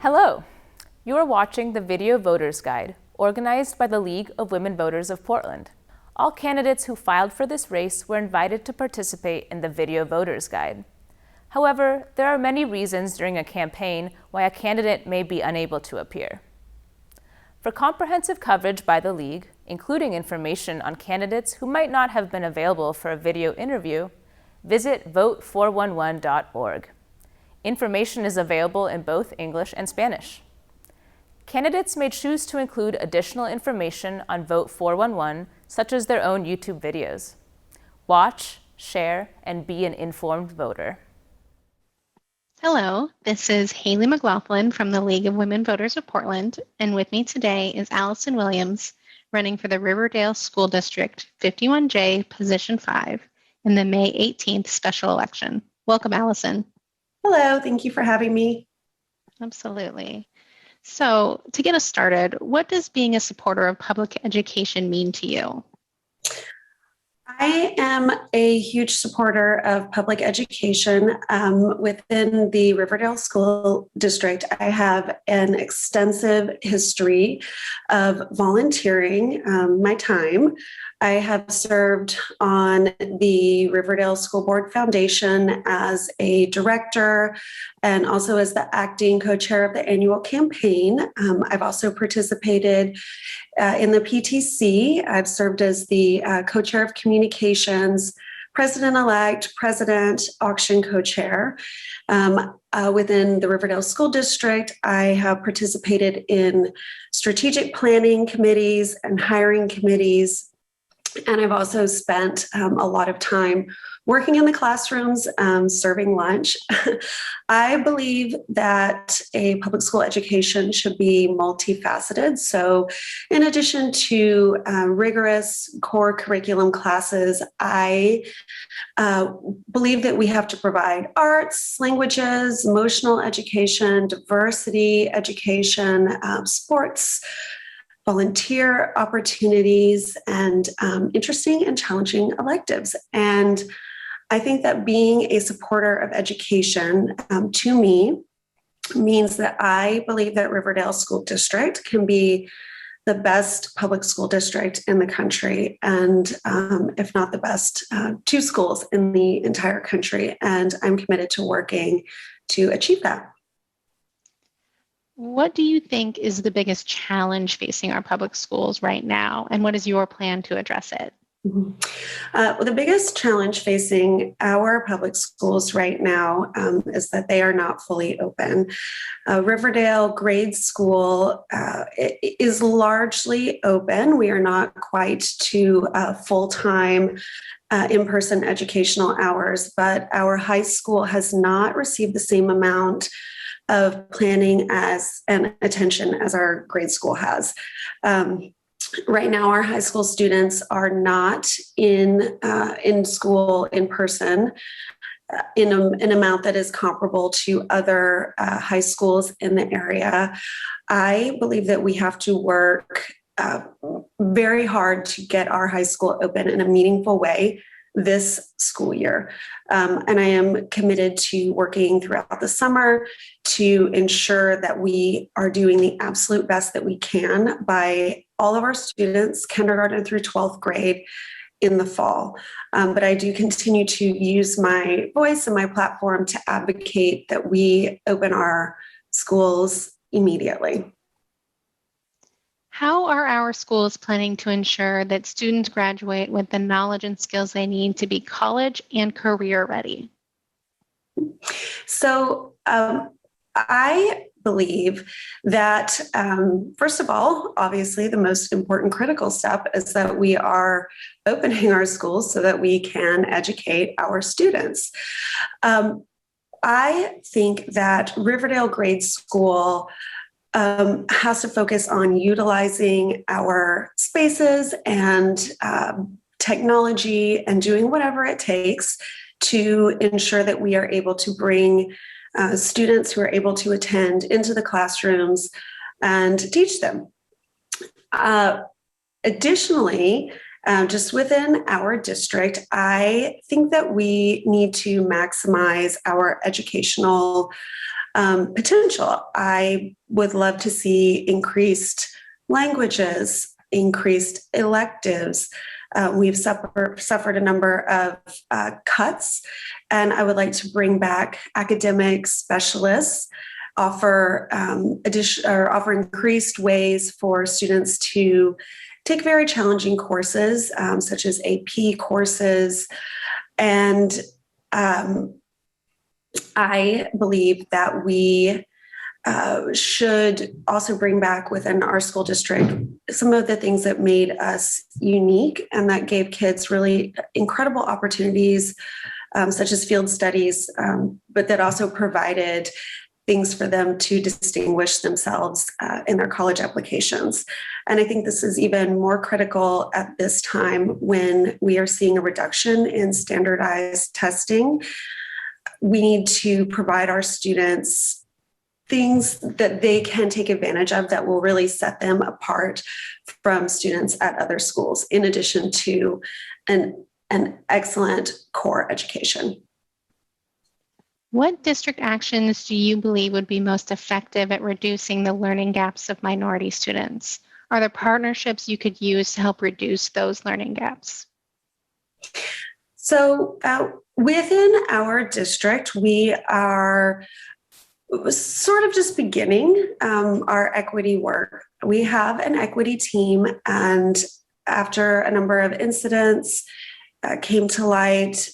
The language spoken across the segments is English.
Hello! You are watching the Video Voters Guide, organized by the League of Women Voters of Portland. All candidates who filed for this race were invited to participate in the Video Voters Guide. However, there are many reasons during a campaign why a candidate may be unable to appear. For comprehensive coverage by the League, including information on candidates who might not have been available for a video interview, visit vote411.org. Information is available in both English and Spanish. Candidates may choose to include additional information on Vote 411, such as their own YouTube videos. Watch, share, and be an informed voter. Hello, this is Haley McLaughlin from the League of Women Voters of Portland, and with me today is Allison Williams, running for the Riverdale School District 51J, Position 5, in the May 18th special election. Welcome, Allison. Hello, thank you for having me. Absolutely. So, to get us started, what does being a supporter of public education mean to you? I am a huge supporter of public education. Within the Riverdale School District, I have an extensive history of volunteering my time. I have served on the Riverdale School Board Foundation as a director and also as the acting co-chair of the annual campaign. I've also participated in the PTC. I've served as the co-chair of communications, president-elect, president, auction co-chair. Within the Riverdale School District, I have participated in strategic planning committees and hiring committees. And I've also spent a lot of time working in the classrooms, serving lunch. I believe that a public school education should be multifaceted. So in addition to rigorous core curriculum classes, I believe that we have to provide arts, languages, emotional education, diversity education, sports, volunteer opportunities, and interesting and challenging electives. And I think that being a supporter of education to me means that I believe that Riverdale School District can be the best public school district in the country, and if not the best, two schools in the entire country. And I'm committed to working to achieve that. What do you think is the biggest challenge facing our public schools right now, and what is your plan to address it? Well, the biggest challenge facing our public schools right now is that they are not fully open. Riverdale Grade School is largely open. We are not quite to full-time in-person educational hours, but our high school has not received the same amount of planning and attention as our grade school has. Right now, our high school students are not in school in person in an amount that is comparable to other high schools in the area. I believe that we have to work very hard to get our high school open in a meaningful way this school year. And I am committed to working throughout the summer to ensure that we are doing the absolute best that we can by all of our students, kindergarten through 12th grade, in the fall. But I do continue to use my voice and my platform to advocate that we open our schools immediately. How are our schools planning to ensure that students graduate with the knowledge and skills they need to be college and career ready? So I believe that, first of all, obviously the most important critical step is that we are opening our schools so that we can educate our students. I think that Riverdale Grade School has to focus on utilizing our spaces and technology and doing whatever it takes to ensure that we are able to bring students who are able to attend into the classrooms and teach them. Additionally, just within our district, I think that we need to maximize our educational potential. I would love to see increased languages, increased electives. We've suffered a number of cuts, and I would like to bring back academic specialists, offer increased ways for students to take very challenging courses, such as AP courses. And I believe that we should also bring back within our school district some of the things that made us unique and that gave kids really incredible opportunities, such as field studies, but that also provided things for them to distinguish themselves in their college applications. And I think this is even more critical at this time when we are seeing a reduction in standardized testing. We need to provide our students things that they can take advantage of that will really set them apart from students at other schools, in addition to an excellent core education. What district actions do you believe would be most effective at reducing the learning gaps of minority students? Are there partnerships you could use to help reduce those learning gaps? So within our district, we are sort of just beginning our equity work. We have an equity team, and after a number of incidents came to light,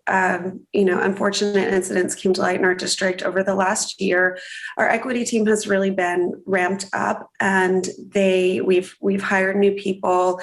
unfortunate incidents came to light in our district over the last year, our equity team has really been ramped up, and we've hired new people,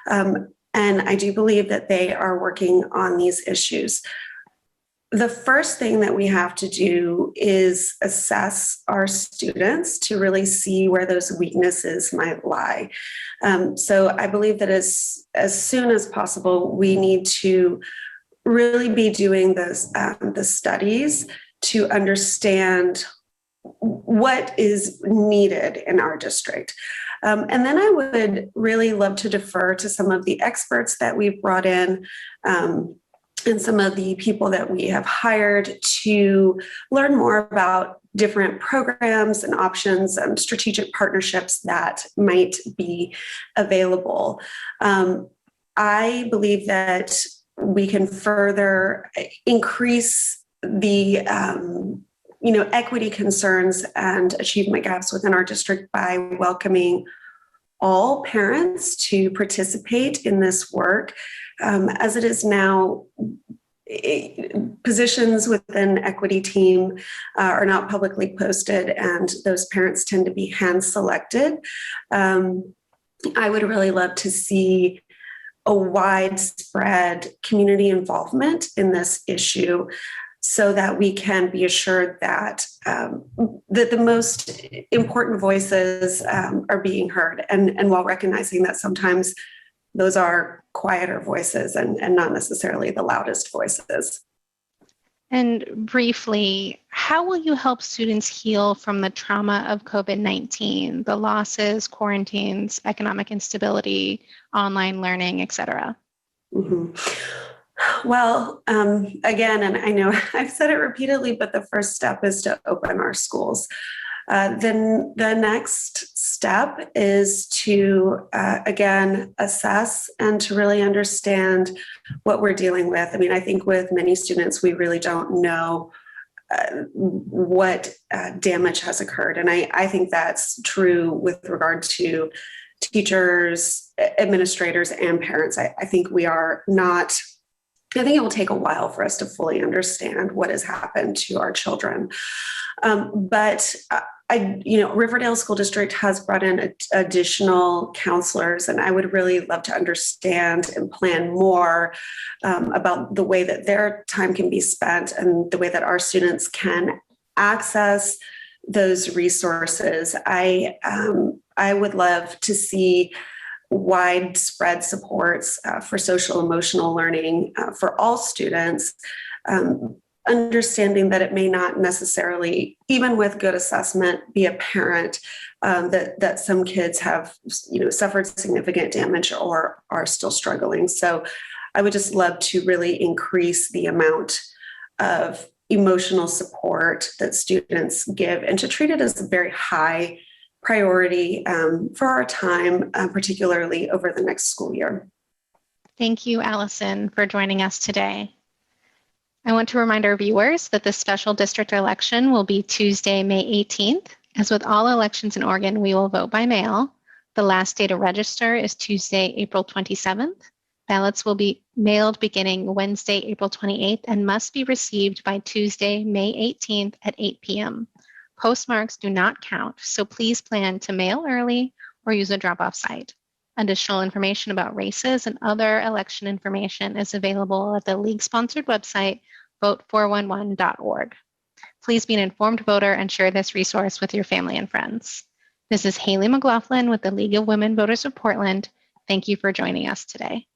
and I do believe that they are working on these issues. The first thing that we have to do is assess our students to really see where those weaknesses might lie. So I believe that as soon as possible, we need to really be doing the studies to understand what is needed in our district. And then I would really love to defer to some of the experts that we've brought in, and some of the people that we have hired to learn more about different programs and options and strategic partnerships that might be available. I believe that we can further increase the equity concerns and achievement gaps within our district by welcoming all parents to participate in this work. As it is now, positions within equity team are not publicly posted, and those parents tend to be hand selected. I would really love to see a widespread community involvement in this issue, so that we can be assured that that the most important voices are being heard, and while recognizing that sometimes those are quieter voices and not necessarily the loudest voices. And briefly, how will you help students heal from the trauma of COVID-19, the losses, quarantines, economic instability, online learning, et cetera? Mm-hmm. Well, again, and I know I've said it repeatedly, but the first step is to open our schools. Then the next step is to, again, assess and to really understand what we're dealing with. I mean, I think with many students, we really don't know what damage has occurred. And I think that's true with regard to teachers, administrators, and parents. I think we are not... I think it will take a while for us to fully understand what has happened to our children. But Riverdale School District has brought in additional counselors, and I would really love to understand and plan more about the way that their time can be spent and the way that our students can access those resources. I would love to see widespread supports for social emotional learning for all students, understanding that it may not necessarily, even with good assessment, be apparent that some kids have suffered significant damage or are still struggling. So I would just love to really increase the amount of emotional support that students give, and to treat it as a very high priority for our time, particularly over the next school year. Thank you, Allison, for joining us today. I want to remind our viewers that the special district election will be Tuesday, May 18th. As with all elections in Oregon, we will vote by mail. The last day to register is Tuesday, April 27th. Ballots will be mailed beginning Wednesday, April 28th, and must be received by Tuesday, May 18th at 8 p.m. Postmarks do not count, so please plan to mail early or use a drop-off site. Additional information about races and other election information is available at the league-sponsored website, vote411.org. Please be an informed voter and share this resource with your family and friends. This is Haley McLaughlin with the League of Women Voters of Portland. Thank you for joining us today.